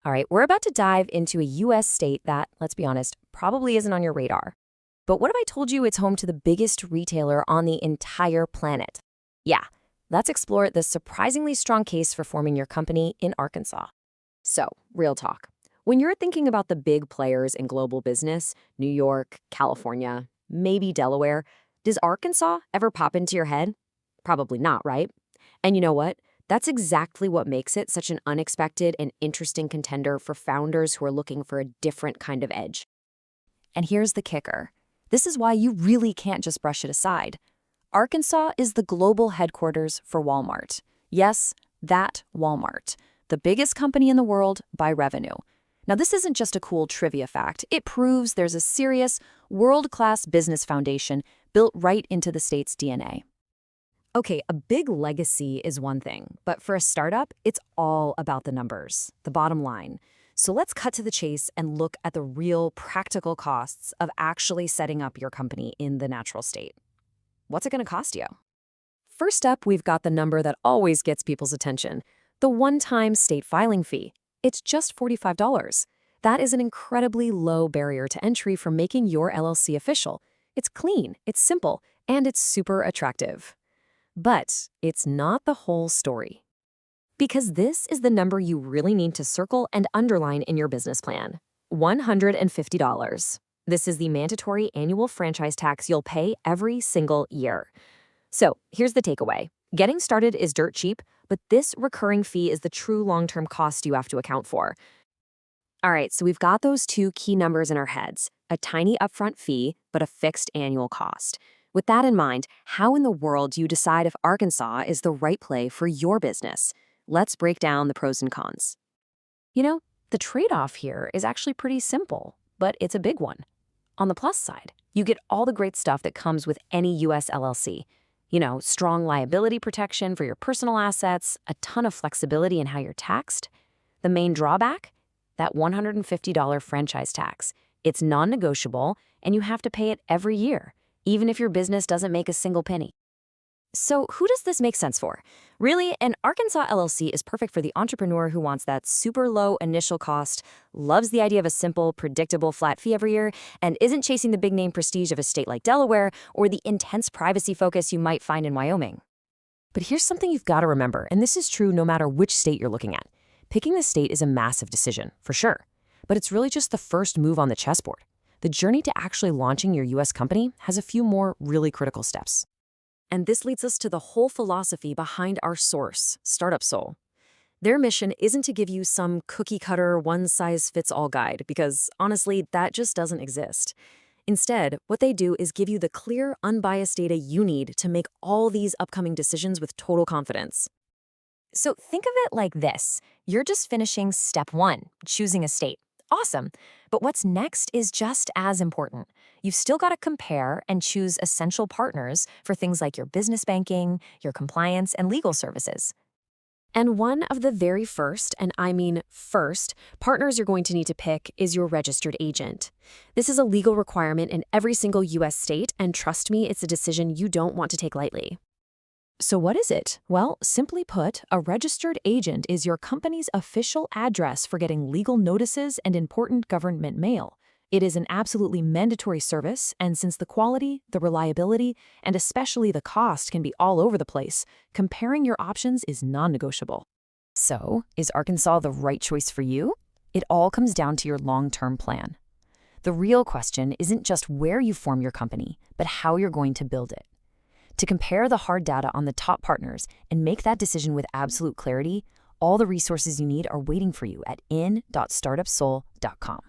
All right, we're about to dive into a U.S. state that, let's be honest, probably isn't on your radar. But what if I told you it's home to the biggest retailer on the entire planet? Yeah, let's explore the surprisingly strong case for forming your company in Arkansas. So, real talk. When you're thinking about the big players in global business, New York, California, maybe Delaware, does Arkansas ever pop into your head? Probably not, right? And you know what? That's exactly what makes it such an unexpected and interesting contender for founders who are looking for a different kind of edge. And here's the kicker. This is why you really can't just brush it aside. Arkansas is the global headquarters for Walmart. Yes, that Walmart, the biggest company in the world by revenue. Now, this isn't just a cool trivia fact. It proves there's a serious, world-class business foundation built right into the state's DNA. Okay, a big legacy is one thing, but for a startup, it's all about the numbers, the bottom line. So let's cut to the chase and look at the real practical costs of actually setting up your company in the natural state. What's it going to cost you? First up, we've got the number that always gets people's attention, the one-time state filing fee. It's just $45. That is an incredibly low barrier to entry for making your LLC official. It's clean, it's simple, and it's super attractive. But it's not the whole story. Because this is the number you really need to circle and underline in your business plan. $150. This is the mandatory annual franchise tax you'll pay every single year. So here's the takeaway. Getting started is dirt cheap, but this recurring fee is the true long-term cost you have to account for. All right, so we've got those two key numbers in our heads, a tiny upfront fee, but a fixed annual cost. With that in mind, how in the world do you decide if Arkansas is the right play for your business? Let's break down the pros and cons. You know, the trade-off here is actually pretty simple, but it's a big one. On the plus side, you get all the great stuff that comes with any U.S. LLC. You know, strong liability protection for your personal assets, a ton of flexibility in how you're taxed. The main drawback? That $150 franchise tax. It's non-negotiable, and you have to pay it every year, even if your business doesn't make a single penny. So who does this make sense for? Really, an Arkansas LLC is perfect for the entrepreneur who wants that super low initial cost, loves the idea of a simple, predictable flat fee every year, and isn't chasing the big name prestige of a state like Delaware or the intense privacy focus you might find in Wyoming. But here's something you've got to remember, and this is true no matter which state you're looking at. Picking the state is a massive decision, for sure, but it's really just the first move on the chessboard. The journey to actually launching your U.S. company has a few more really critical steps. And this leads us to the whole philosophy behind our source, StartupSole. Their mission isn't to give you some cookie-cutter, one-size-fits-all guide, because honestly, that just doesn't exist. Instead, what they do is give you the clear, unbiased data you need to make all these upcoming decisions with total confidence. So think of it like this. You're just finishing step one, choosing a state. Awesome. But what's next is just as important. You've still got to compare and choose essential partners for things like your business banking, your compliance, and legal services. And one of the very first, and I mean first, partners you're going to need to pick is your registered agent. This is a legal requirement in every single U.S. state, and trust me, it's a decision you don't want to take lightly. So what is it? Well, simply put, a registered agent is your company's official address for getting legal notices and important government mail. It is an absolutely mandatory service, and since the quality, the reliability, and especially the cost can be all over the place, comparing your options is non-negotiable. So, is Arkansas the right choice for you? It all comes down to your long-term plan. The real question isn't just where you form your company, but how you're going to build it. To compare the hard data on the top partners and make that decision with absolute clarity, all the resources you need are waiting for you at in.startupsole.com.